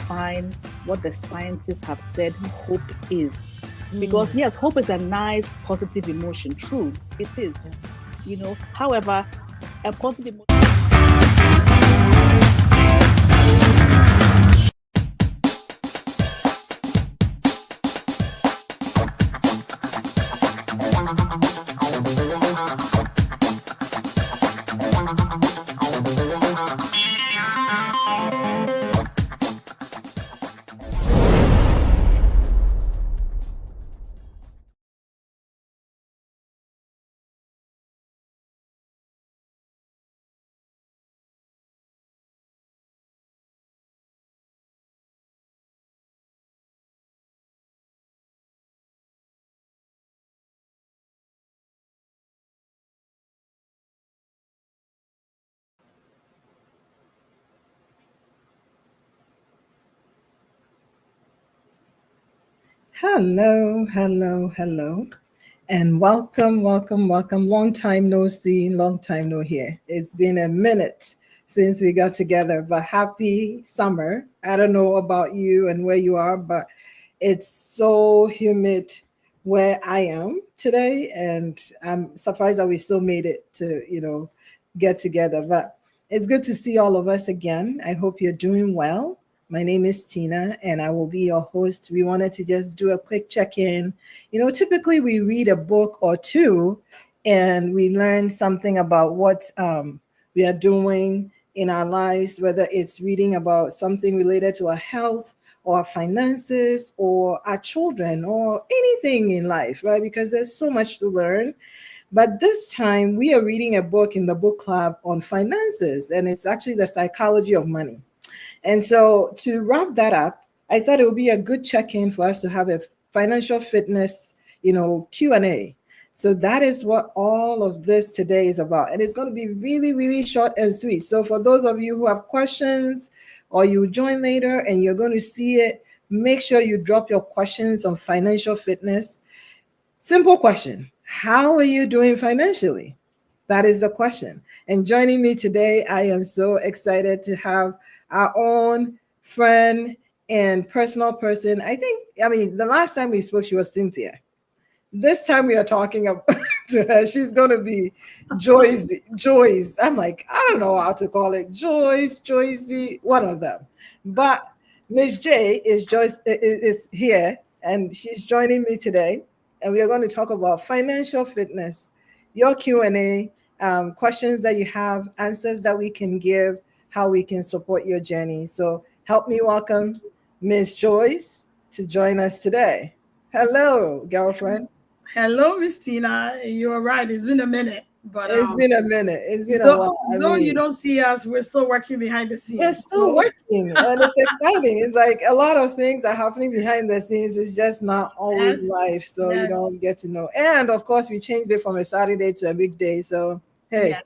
define what the scientists have said hope is. Mm. Because yes, hope is a nice positive emotion. True, it is. However, a positive emotion. Hello, hello, hello, and welcome, welcome, welcome. Long time no see, long time no hear. It's been a minute since we got together, but happy summer. I don't know about you and where you are, but it's so humid where I am today, and I'm surprised that we still made it to, get together. But it's good to see all of us again. I hope you're doing well. My name is Tina, and I will be your host. We wanted to just do a quick check in. Typically we read a book or two and we learn something about what we are doing in our lives, whether it's reading about something related to our health or our finances or our children or anything in life, right? Because there's so much to learn. But this time we are reading a book in the book club on finances, and it's actually the psychology of money. And so to wrap that up, I thought it would be a good check-in for us to have a financial fitness, Q&A. So that is what all of this today is about. And it's going to be really, really short and sweet. So for those of you who have questions or you join later and you're going to see it, make sure you drop your questions on financial fitness. Simple question. How are you doing financially? That is the question. And joining me today, I am so excited to have our own friend and personal person. The last time we spoke, she was Cynthia. This time we are talking about to her. She's going to be Joyce. Joyce. I'm like, I don't know how to call it. Joyce, Joycey, one of them. But Miss J is is here, and she's joining me today, and we are going to talk about financial fitness, your Q&A, questions that you have, answers that we can give, how we can support your journey. So help me welcome Miss Joyce to join us today. Hello, girlfriend. Hello, Miss Tina. You're right. It's been a minute, but It's been a minute. It's been a while. Though you don't see us, we're still working behind the we're scenes. still working, and it's exciting. It's like a lot of things are happening behind the scenes. It's just not always live, so you don't get to know. And of course, we changed it from a Saturday to a big day. So hey,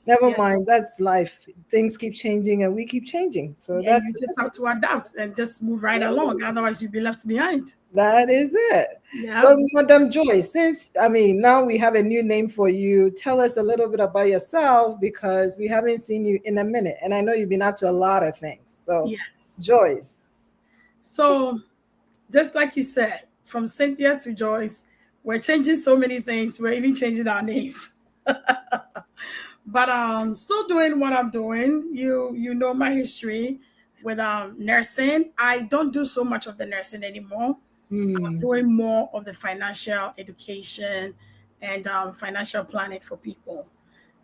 never mind. That's life. Things keep changing, and we keep changing. So you just have to adapt and just move right along. Otherwise, you'll be left behind. That is it. Yeah. So, Madam Joy, since now we have a new name for you, tell us a little bit about yourself, because we haven't seen you in a minute, and I know you've been up to a lot of things. So, yes, Joyce. So, just like you said, from Cynthia to Joyce, we're changing so many things. We're even changing our names. But still doing what I'm doing. You know my history with nursing. I don't do so much of the nursing anymore. I'm doing more of the financial education and financial planning for people.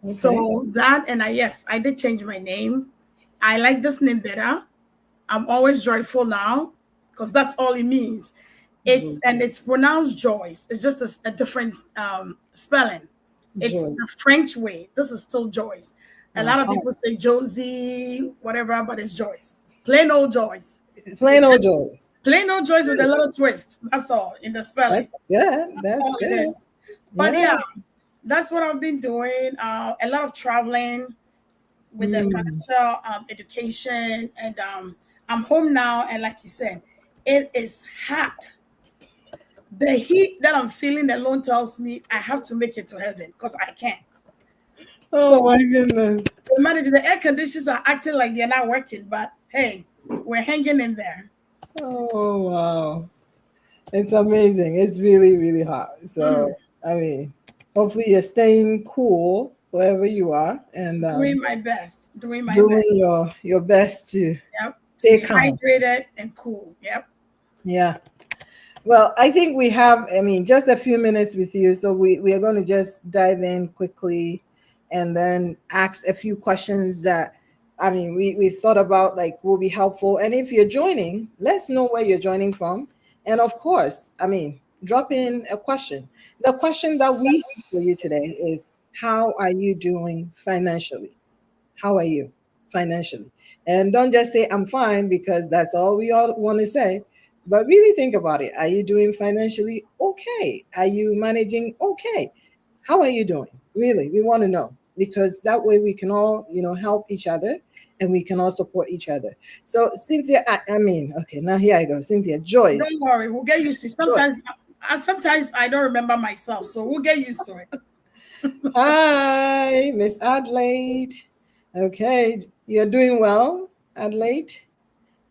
Okay. So that, and I did change my name. I like this name better. I'm always joyful now, because that's all it means. It's pronounced Joyce. It's just a different spelling. It's Joyce. The French way. This is still Joyce. A lot of people say Josie, whatever, but it's Joyce. It's plain old Joyce. Plain old Joyce. Plain old Joyce with a little twist. That's all in the spelling. That's good. It is. But yeah, that's what I've been doing. A lot of traveling with the financial education, and I'm home now. And like you said, it is hot. The heat that I'm feeling alone tells me I have to make it to heaven, because I can't. Oh my goodness! The air conditioners are acting like they're not working, but hey, we're hanging in there. Oh, wow. It's amazing. It's really, really hot. So, Mm. I mean, hopefully you're staying cool wherever you are and Doing my best. Doing my best. doing your best to Yep. To stay be calm. hydrated and cool. Yep. Yeah. Well, I think we have, I mean, just a few minutes with you. So we are going to just dive in quickly and then ask a few questions that, I mean, we've thought about like will be helpful. And if you're joining, let's know where you're joining from. And of course, I mean, drop in a question. The question that we have for you today is how are you doing financially? How are you financially? And don't just say, I'm fine, because that's all we all want to say. But really think about it. Are you doing financially okay? Are you managing okay? How are you doing? Really, we want to know because that way we can all, help each other and we can all support each other. So, Cynthia, I mean, okay, now here I go. Cynthia, Joyce, Don't worry. We'll get used to it. Joyce. Sometimes I don't remember myself. So we'll get used to it. Hi, Miss Adelaide. Okay, you're doing well, Adelaide.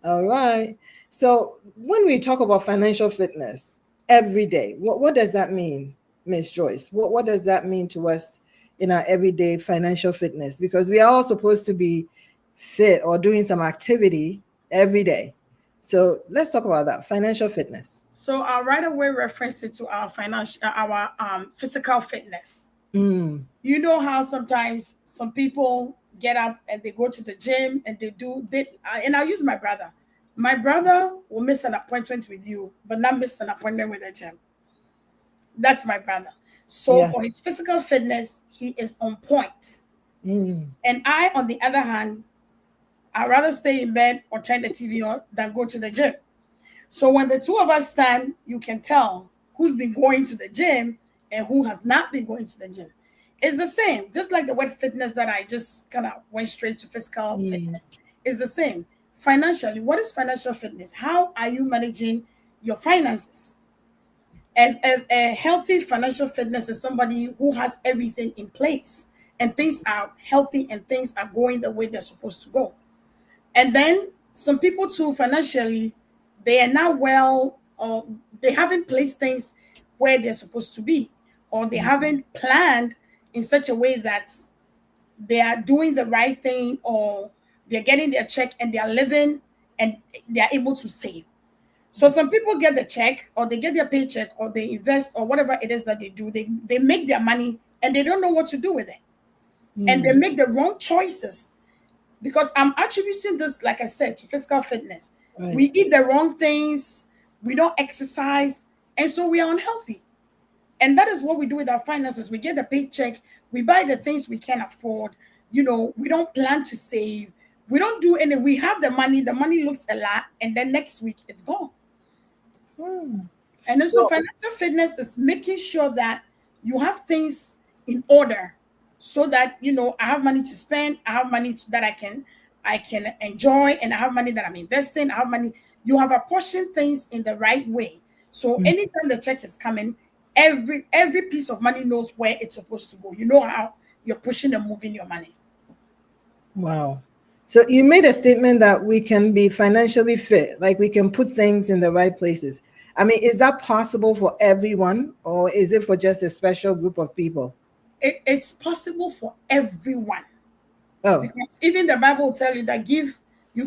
All right. So when we talk about financial fitness every day, what does that mean, Miss Joyce? What does that mean to us in our everyday financial fitness? Because we are all supposed to be fit or doing some activity every day. So let's talk about that financial fitness. So I'll right away reference it to our physical fitness. Mm, You know how sometimes some people get up and they go to the gym and and I'll use my brother. My brother will miss an appointment with you, but not miss an appointment with the gym. That's my brother. So yeah. for his physical fitness, he is on point. Mm, And I, on the other hand, I'd rather stay in bed or turn the TV on than go to the gym. So when the two of us stand, you can tell who's been going to the gym and who has not been going to the gym. It's the same, just like the word fitness that I just kind of went straight to physical mm, fitness. It's the same. Financially, what is financial fitness? How are you managing your finances? A healthy financial fitness is somebody who has everything in place and things are healthy and things are going the way they're supposed to go. And then some people too, financially, they are not well, or they haven't placed things where they're supposed to be, or they haven't planned in such a way that they are doing the right thing, or they're getting their check and they are living and they are able to save. So some people get the check or they get their paycheck or they invest or whatever it is that they do. They make their money and they don't know what to do with it. And they mm, make the wrong choices because I'm attributing this, like I said, to physical fitness. right. We eat the wrong things, we don't exercise, and so we are unhealthy. And that is what we do with our finances. We get the paycheck, we buy the things we can afford. We don't plan to save. We don't do any. We have the money looks a lot, and then next week it's gone. Hmm. And then so So, financial fitness is making sure that you have things in order so that I have money to spend, I have money that I can enjoy, and I have money that I'm investing, I have money. You have apportioned things in the right way. So mm, anytime the check is coming, every piece of money knows where it's supposed to go. You know how you're pushing and moving your money. wow. So you made a statement that we can be financially fit, like we can put things in the right places. I mean, is that possible for everyone, or is it for just a special group of people? It's possible for everyone. Oh, Because even the Bible will tell you that you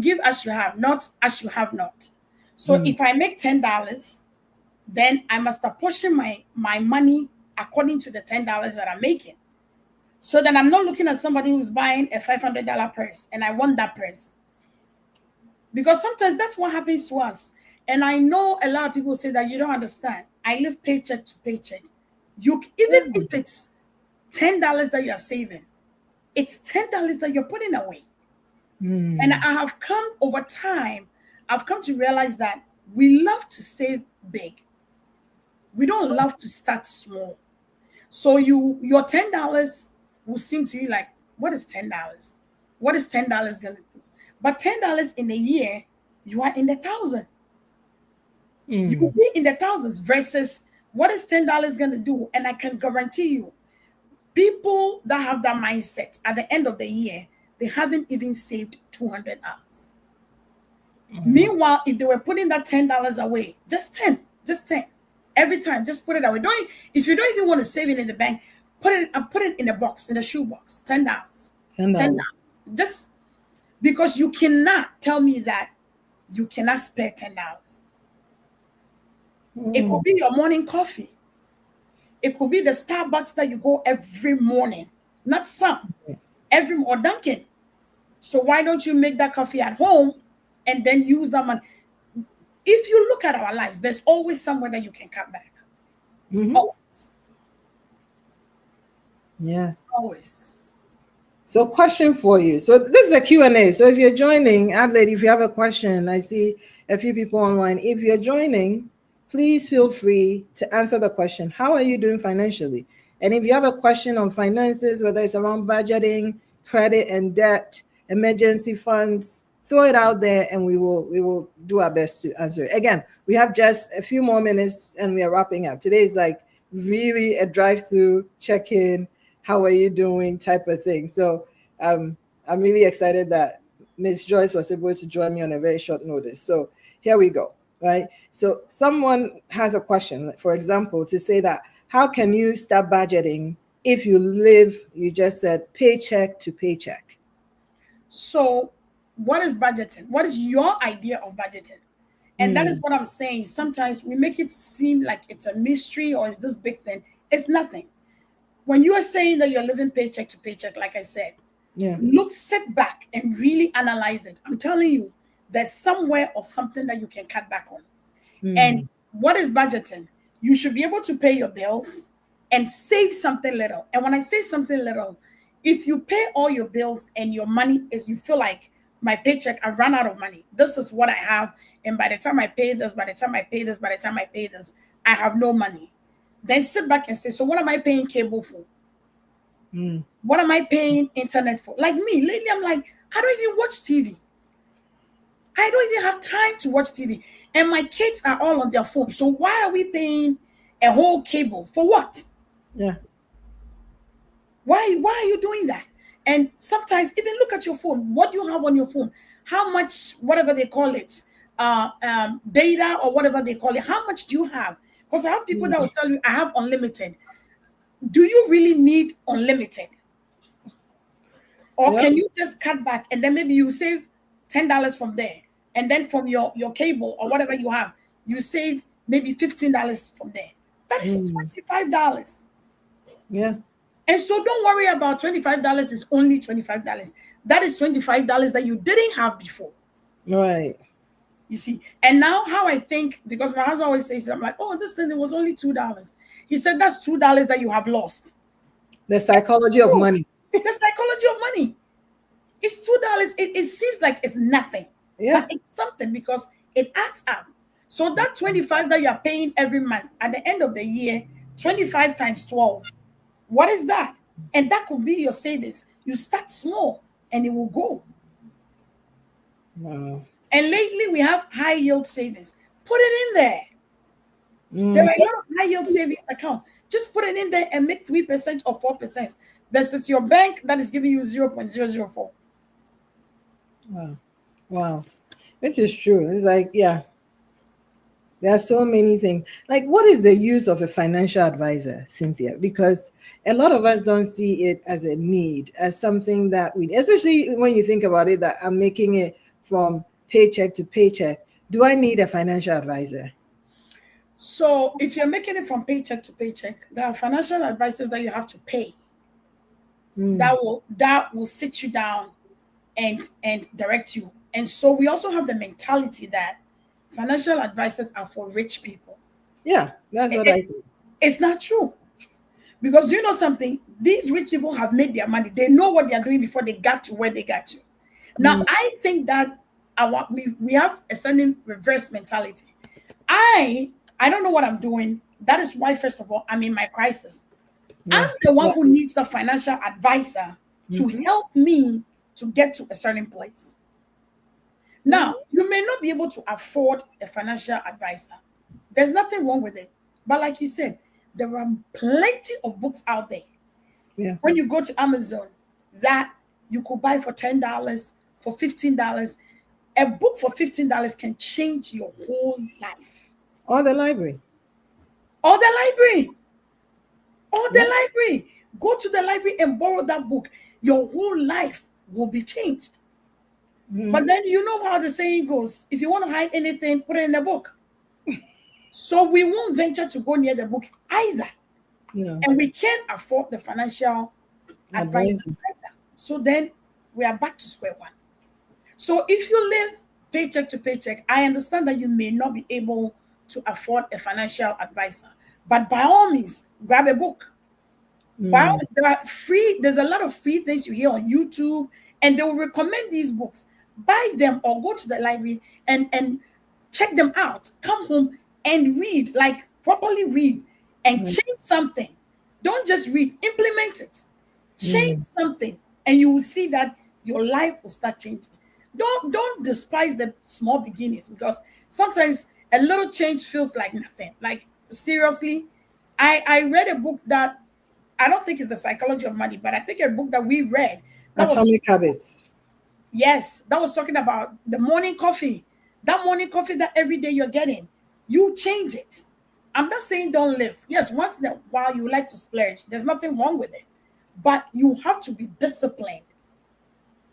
give as you have, not as you have not. So mm, if I make $10, then I must apportion my money according to the $10 that I'm making. So that I'm not looking at somebody who's buying a $500 purse and I want that purse. Because sometimes that's what happens to us. And I know a lot of people say that you don't understand. I live paycheck to paycheck. Even mm, if it's $10 that you're saving, it's $10 that you're putting away. And mm, I have come over time, I've come to realize that we love to save big. We don't love to start small. So your $10 will seem to you like, what is $10? What is $10 gonna do? But $10 in a year, you are in the thousand. You will mm. be in the thousands versus what is $10 gonna do? And I can guarantee you, people that have that mindset at the end of the year, they haven't even saved $200. Meanwhile, if they were putting that $10 away, just 10 every time, just put it away. Don't if you don't even want to save it in the bank, put it in a box, in a shoe box. $10, $10. Just because you cannot tell me that you cannot spare $10. It could be your morning coffee. It could be the Starbucks that you go every morning, not some, every or Dunkin'. So why don't you make that coffee at home and then use that money? If you look at our lives, there's always somewhere that you can cut back. Always. Yeah. Always. So question for you. So this is a Q&A. So if you're joining, Adelaide, if you have a question, I see a few people online. If you're joining, please feel free to answer the question. How are you doing financially? And if you have a question on finances, whether it's around budgeting, credit and debt, emergency funds, throw it out there and we will do our best to answer it. Again, we have just a few more minutes and we are wrapping up. Today is like really a drive-through check-in, how are you doing type of thing. So I'm really excited that Ms. Joyce was able to join me on a very short notice. So here we go, right? So someone has a question, for example, to say that how can you start budgeting if you live, you just said, paycheck to paycheck? So what is budgeting? What is your idea of budgeting? And that is what I'm saying. Sometimes we make it seem like it's a mystery or it's this big thing. It's nothing. When you are saying that you're living paycheck to paycheck, like I said, sit back and really analyze it. I'm telling you, there's somewhere or something that you can cut back on. And what is budgeting? You should be able to pay your bills and save something little. And when I say something little, if you pay all your bills and your money is, you feel like my paycheck, I run out of money. This is what I have. And by the time I pay this, by the time I pay this, by the time I pay this, I have no money. Then sit back and say, so what am I paying cable for? What am I paying internet for? Like me, lately I'm like, I don't even watch TV. I don't even have time to watch TV. And my kids are all on their phone. So why are we paying a whole cable? For what? Yeah. Why are you doing that? And sometimes even look at your phone. What do you have on your phone? How much, whatever they call it, data or whatever they call it, how much do you have? Because I have people that will tell you, I have unlimited. Do you really need unlimited? Or can you just cut back and then maybe you save $10 from there? And then from your cable or whatever you have, you save maybe $15 from there. That is $25. Yeah. And so don't worry about $25 is only $25. That is $25 that you didn't have before. Right. You see, and now how I think, because my husband always says, I'm like, oh, this thing, it was only $2. He said, that's $2 that you have lost. The psychology of money. The psychology of money. It's $2. It seems like it's nothing. Yeah. But it's something because it adds up. So that 25 that you are paying every month, at the end of the year, 25 times 12. What is that? And that could be your savings. You start small and it will go. Wow. And lately we have high yield savings. Put it in there. There are a lot of high yield savings account. Just put it in there and make 3% or 4% versus your bank that is giving you 0.004. Wow. Wow. Which is true. It's like, yeah. There are so many things. Like, what is the use of a financial advisor, Cynthia? Because a lot of us don't see it as a need, as something that we, especially when you think about it, that I'm making it from paycheck to paycheck. Do I need a financial advisor? So if you're making it from paycheck to paycheck, there are financial advisors that you have to pay. That will sit you down and direct you. And so we also have the mentality that financial advisors are for rich people. Yeah, that's what I think. It's not true. Because you know something, these rich people have made their money. They know what they're doing before they got to where they got to. Now, I think that we have a certain reverse mentality. I don't know what I'm doing. That is why, first of all, I'm in my crisis. I'm the one who needs the financial advisor to help me to get to a certain place. Now, you may not be able to afford a financial advisor. There's nothing wrong with it. But like you said, there are plenty of books out there. Yeah. When you go to Amazon, that you could buy for $10, for $15. A book for $15 can change your whole life. Or the library. Or the library. Or the Yeah. library. Go to the library and borrow that book. Your whole life will be changed. But then you know how the saying goes. If you want to hide anything, put it in the book. So we won't venture to go near the book either. Yeah. And we can't afford the financial advice either. So then we are back to square one. So if you live paycheck to paycheck, I understand that you may not be able to afford a financial advisor. But by all means, grab a book. By all means, there's a lot of free things you hear on YouTube, and they will recommend these books. Buy them or go to the library and check them out. Come home and read, like properly read and change something. Don't just read, implement it. Change something, and you will see that your life will start changing. Don't despise the small beginnings, because sometimes a little change feels like nothing. Like seriously, I read a book that I don't think it's the psychology of money, but I think a book that we read that was Atomic Habits. yes, that was talking about the morning coffee. That morning coffee that every day you're getting, you change it. I'm not saying don't live. Yes, once in a while you like to splurge. There's nothing wrong with it. But you have to be disciplined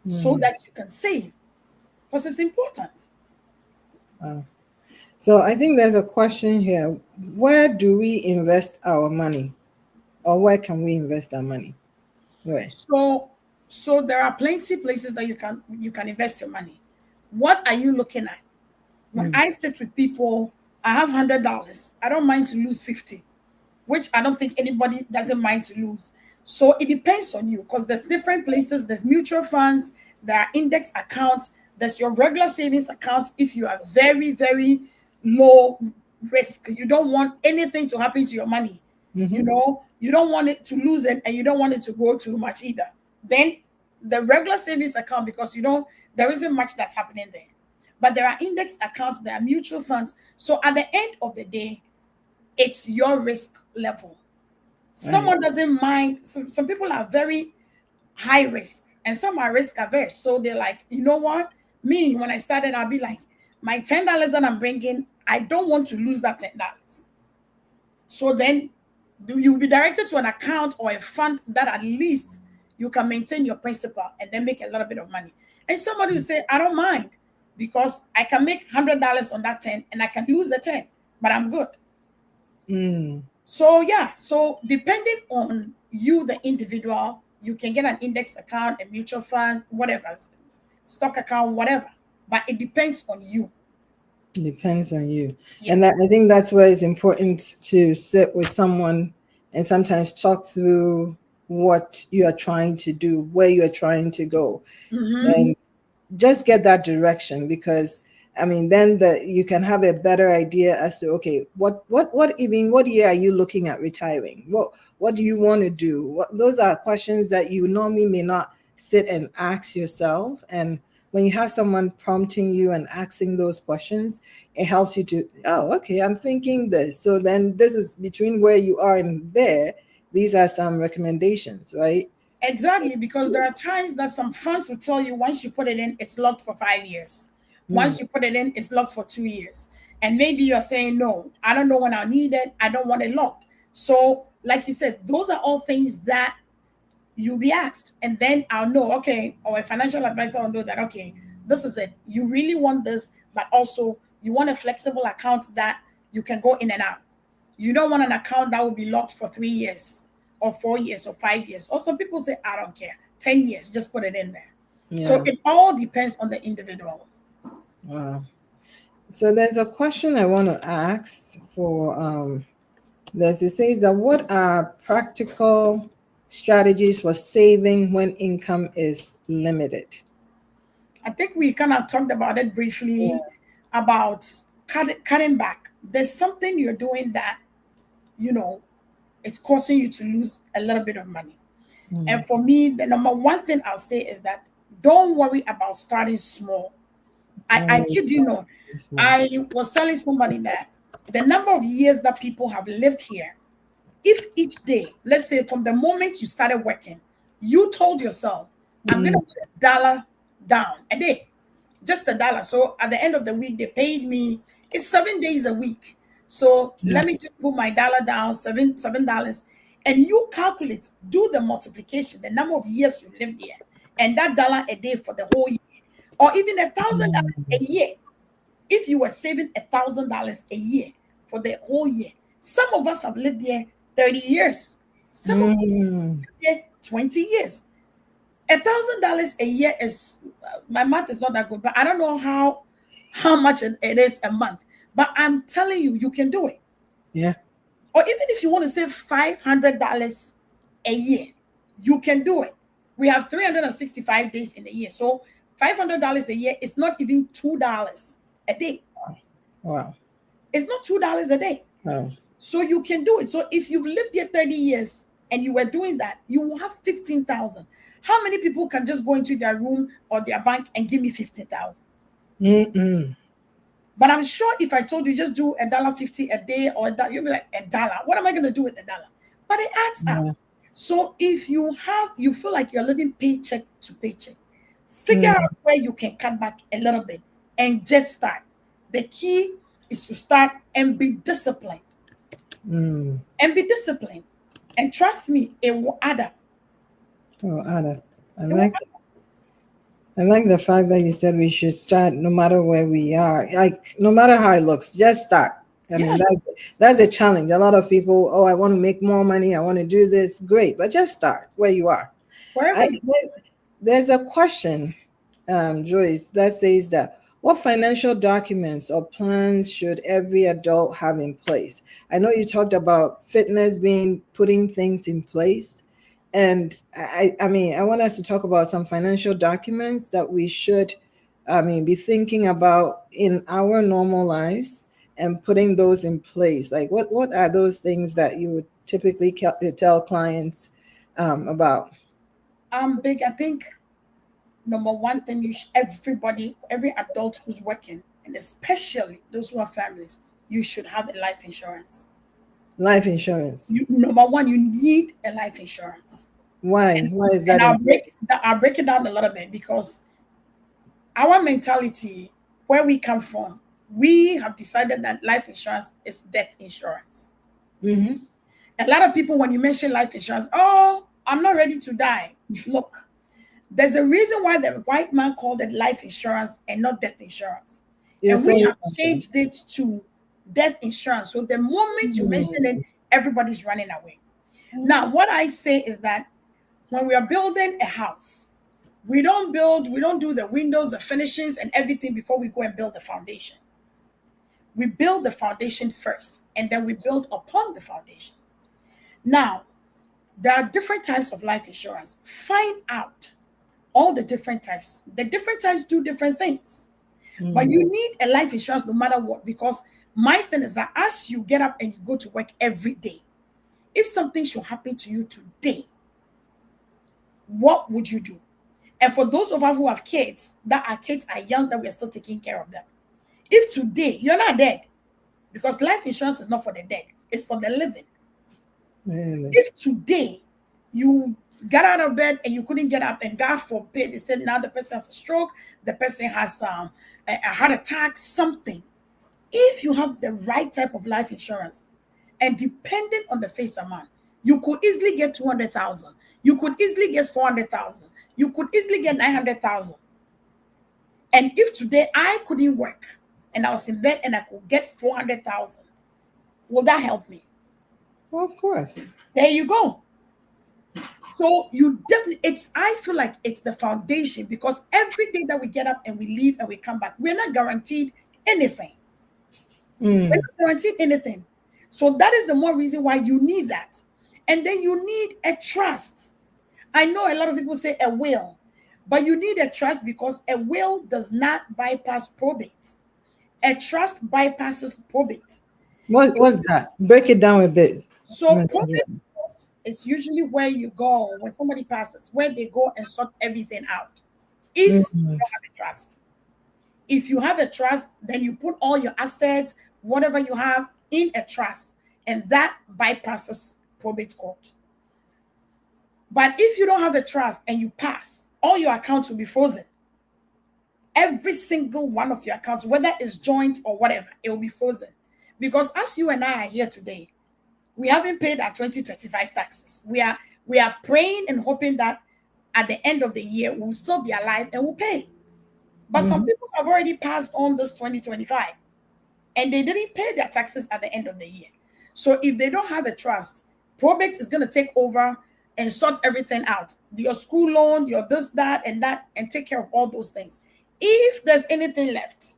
so that you can save, because it's important. So I think there's a question here. Where do we invest our money? Or where can we invest our money? Where? So there are plenty places that you can invest your money. What are you looking at? When I sit with people, I have $100. I don't mind to lose 50, which I don't think anybody doesn't mind to lose. So it depends on you, because there's different places. There's mutual funds, there are index accounts, there's your regular savings account. If you are very, very low risk, you don't want anything to happen to your money. You know, you don't want it to lose it, and you don't want it to grow too much either. Then the regular savings account, because there isn't much that's happening there. But there are index accounts, there are mutual funds. So at the end of the day, it's your risk level. Someone doesn't mind. Some people are very high risk, and some are risk averse. So they're like, you know what? Me, when I started, I'll be like, my $10 that I'm bringing, I don't want to lose that $10. So then you'll be directed to an account or a fund that at least you can maintain your principal and then make a little bit of money. And somebody will say, I don't mind, because I can make $100 on that 10 and I can lose the 10, but I'm good. So yeah, so depending on you, the individual, you can get an index account, a mutual funds, whatever, stock account, whatever. But it depends on you. Depends on you. Yes. And I think that's where it's important to sit with someone and sometimes talk through what you are trying to do, where you are trying to go, and just get that direction. Because I mean, then you can have a better idea as to, okay, what year are you looking at retiring? What do you want to do? Those are questions that you normally may not sit and ask yourself. And when you have someone prompting you and asking those questions, it helps you to, oh, okay, I'm thinking this. So then this is between where you are and there. These are some recommendations, right? Exactly, because there are times that some funds will tell you once you put it in, it's locked for 5 years. Once you put it in, it's locked for 2 years. And maybe you're saying, no, I don't know when I'll need it. I don't want it locked. So like you said, those are all things that you'll be asked. And then I'll know, okay, or a financial advisor will know that, okay, this is it. You really want this, but also you want a flexible account that you can go in and out. You don't want an account that will be locked for 3 years or 4 years or 5 years. Or some people say, I don't care, 10 years, just put it in there. Yeah. So it all depends on the individual. Wow. So there's a question I want to ask for, it says that what are practical strategies for saving when income is limited? I think we kind of talked about it briefly, about cutting back. There's something you're doing that, it's causing you to lose a little bit of money. And for me, the number one thing I'll say is that don't worry about starting small. I kid you not. I was telling somebody that the number of years that people have lived here, if each day, let's say from the moment you started working, you told yourself, I'm going to put $1 down a day. just $1. So at the end of the week, they paid me. It's 7 days a week. So let me just put my dollar down, $7, and you calculate, do the multiplication, the number of years you lived there, and that dollar a day for the whole year, or even $1,000 a year. If you were saving $1,000 a year for the whole year, some of us have lived there 30 years. Some of us have lived there 20 years. $1,000 a year is my math is not that good, but I don't know how much it is a month. But I'm telling you, you can do it. Yeah. Or even if you want to save $500 a year, you can do it. We have 365 days in a year, so $500 a year is not even $2 a day. Wow. It's not $2 a day. Wow. So you can do it. So if you've lived here 30 years and you were doing that, you will have 15,000. How many people can just go into their room or their bank and give me 15,000? But I'm sure if I told you just do $1.50 a day or you'll be like, $1. What am I going to do with $1? But it adds up. So if you feel like you're living paycheck to paycheck, figure out where you can cut back a little bit and just start. The key is to start and be disciplined. And be disciplined. And trust me, it will add up. Oh, Anna, I like the fact that you said we should start no matter where we are. Like, no matter how it looks, just start. I mean, that's a challenge. A lot of people, oh, I want to make more money. I want to do this. Great. But just start where you are. There's a question, Joyce, that says that what financial documents or plans should every adult have in place? I know you talked about fitness being putting things in place. And I mean, I want us to talk about some financial documents that we should, be thinking about in our normal lives and putting those in place. Like, what are those things that you would typically tell clients about? Big. I think number one thing every adult who's working, and especially those who have families, you should have a life insurance. Life insurance. Number one, you need a life insurance. Why? Why is that? I'll break it down a little bit because our mentality, where we come from, we have decided that life insurance is death insurance. A lot of people, when you mention life insurance, oh, I'm not ready to die. Look, there's a reason why the white man called it life insurance and not death insurance. And we have changed it to death insurance. So the moment you mention it, everybody's running away. Now, what I say is that when we are building a house, we don't do the windows, the finishings, and everything before we go and build the foundation. We build the foundation first, and then we build upon the foundation. Now, there are different types of life insurance. Find out all the different types. The different types do different things. But you need a life insurance no matter what, because my thing is that as you get up and you go to work every day, if something should happen to you today, what would you do? And for those of us who have kids, that our kids are young, that we are still taking care of them. If today you're not dead, because life insurance is not for the dead, it's for the living. If today you got out of bed and you couldn't get up, and God forbid, they said now the person has a stroke, the person has a heart attack, something. If you have the right type of life insurance, and depending on the face amount, you could easily get 200,000. You could easily get 400,000. You could easily get 900,000. And if today I couldn't work and I was in bed and I could get 400,000, will that help me? Well, of course. There you go. So you definitely, I feel like it's the foundation, because every day that we get up and we leave and we come back, we're not guaranteed anything. We're not guaranteed anything. So that is the more reason why you need that. And then you need a trust. I know a lot of people say a will, but you need a trust because a will does not bypass probate. A trust bypasses probate. What's that? Break it down a bit. So probate is usually where you go when somebody passes, where they go and sort everything out. If you don't have a trust. If you have a trust, then you put all your assets, whatever you have, in a trust, and that bypasses probate court. But if you don't have a trust and you pass, all your accounts will be frozen. every single one of your accounts, whether it's joint or whatever, it will be frozen. Because as you and I are here today, we haven't paid our 2025 taxes. We are praying and hoping that at the end of the year we'll still be alive and we'll pay. But some people have already passed on this 2025 and they didn't pay their taxes at the end of the year. So if they don't have a trust, probate is going to take over and sort everything out. Your school loan, your this, that, and take care of all those things. If there's anything left,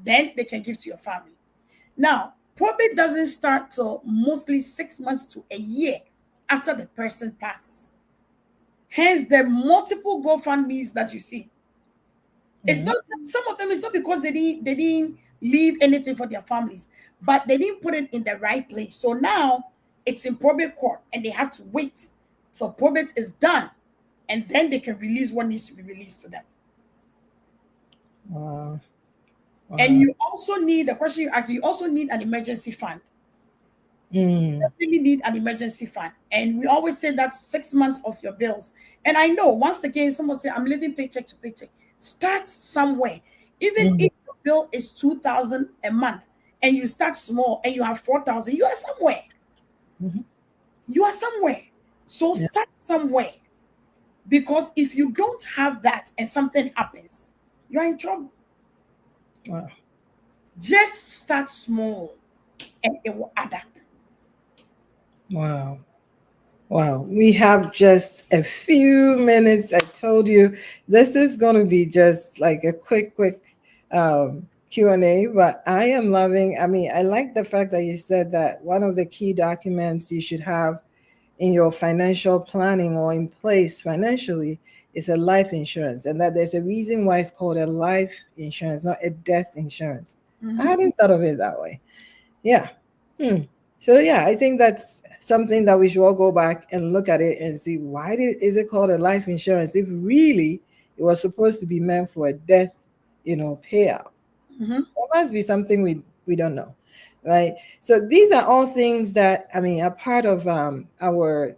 then they can give to your family. Now, probate doesn't start till mostly 6 months to a year after the person passes. Hence, the multiple GoFundMe's that you see. It's not, some of them, it's not because they didn't leave anything for their families, but they didn't put it in the right place. So now it's in probate court and they have to wait till probate is done, and then they can release what needs to be released to them. Wow. And you also need, the question you asked me, you also need an emergency fund. You really need an emergency fund. And we always say that's 6 months of your bills. And I know, once again, someone say, I'm living paycheck to paycheck. Start somewhere. Even if your bill is 2,000 a month and you start small and you have 4,000, you are somewhere. You are somewhere. So start somewhere. Because if you don't have that and something happens, you're in trouble. Wow. Just start small and it will add up. Wow. Wow. We have just a few minutes. I told you this is going to be just like a quick Q&A, but I am loving, I mean, I like the fact that you said that one of the key documents you should have in your financial planning or in place financially is a life insurance, and that there's a reason why it's called a life insurance, not a death insurance. I hadn't thought of it that way. Yeah. So yeah, I think that's something that we should all go back and look at it and see why is it called a life insurance if really it was supposed to be meant for a death, payout. There must be something we don't know, right? So these are all things that are part of our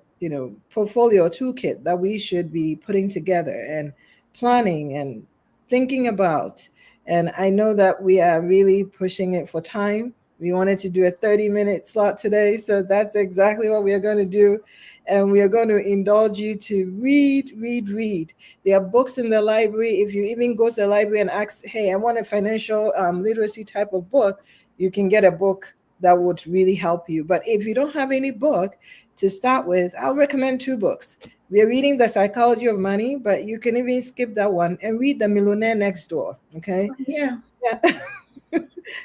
portfolio toolkit that we should be putting together and planning and thinking about. And I know that we are really pushing it for time. We wanted to do a 30-minute slot today, so that's exactly what we are going to do. And we are going to indulge you to read. There are books in the library. If you even go to the library and ask, hey, I want a financial literacy type of book, you can get a book that would really help you. But if you don't have any book to start with, I'll recommend 2 books. We are reading The Psychology of Money, but you can even skip that one and read The Millionaire Next Door, okay? Yeah.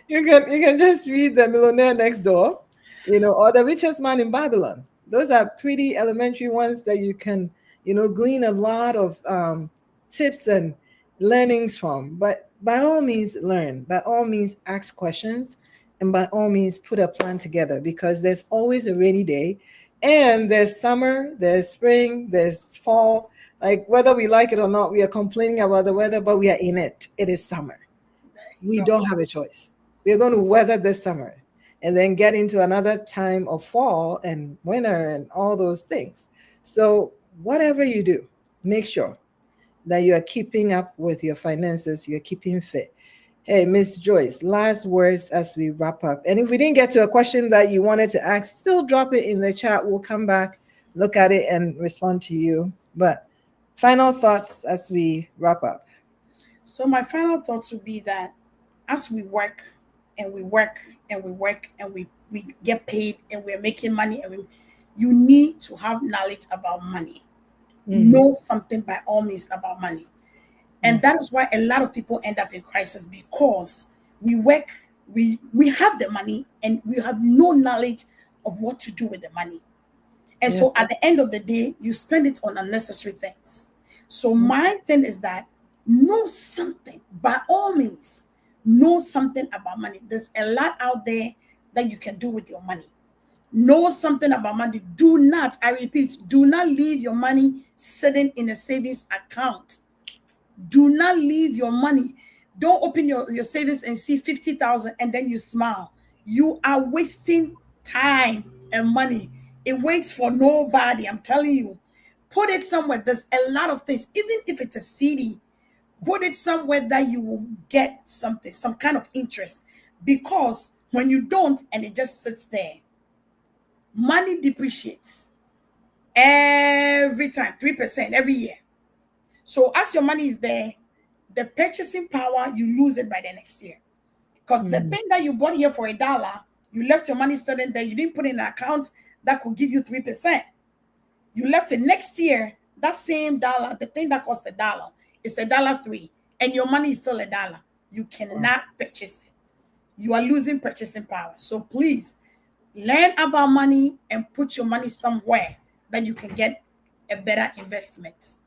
You can just read The Millionaire Next Door, or The Richest Man in Babylon. Those are pretty elementary ones that you can, glean a lot of tips and learnings from. But by all means, learn. By all means, ask questions. And by all means, put a plan together, because there's always a rainy day. And there's summer, there's spring, there's fall. Like, whether we like it or not, we are complaining about the weather, but we are in it. It is summer. We don't have a choice. We're going to weather this summer and then get into another time of fall and winter and all those things. So whatever you do, make sure that you are keeping up with your finances, you're keeping fit. Hey, Miss Joyce, last words as we wrap up. And if we didn't get to a question that you wanted to ask, still drop it in the chat. We'll come back, look at it, and respond to you. But final thoughts as we wrap up. So my final thoughts would be that as we work and we work and we work and we get paid and we're making money, you need to have knowledge about money. Know something by all means about money. And that is why a lot of people end up in crisis, because we work, we have the money and we have no knowledge of what to do with the money. And so at the end of the day, you spend it on unnecessary things. So my thing is that know something, by all means, know something about money. There's a lot out there that you can do with your money. Know something about money. Do not, I repeat, do not leave your money sitting in a savings account. Do not leave your money. Don't open your savings and see 50,000 and then you smile. You are wasting time and money. It waits for nobody. I'm telling you. Put it somewhere. There's a lot of things. Even if it's a CD, Put it somewhere that you will get something, some kind of interest. Because when you don't and it just sits there, money depreciates every time, 3% every year. So as your money is there, the purchasing power, you lose it by the next year. Because the thing that you bought here for $1, you left your money sitting there, you didn't put in an account that could give you 3%. You left it next year, that same dollar, the thing that cost $1, is $1.03, and your money is still $1. You cannot purchase it. You are losing purchasing power. So please learn about money and put your money somewhere that you can get a better investment.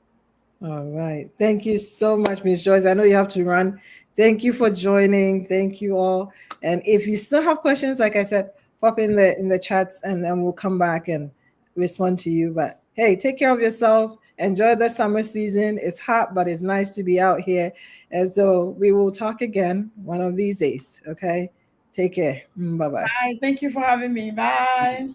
All right. Thank you so much, Ms. Joyce. I know you have to run. Thank you for joining. Thank you all. And if you still have questions, like I said, pop in the chats and then we'll come back and respond to you. But hey, take care of yourself. Enjoy the summer season. It's hot, but it's nice to be out here. And so we will talk again one of these days. Okay. Take care. Bye-bye. Bye. Thank you for having me. Bye.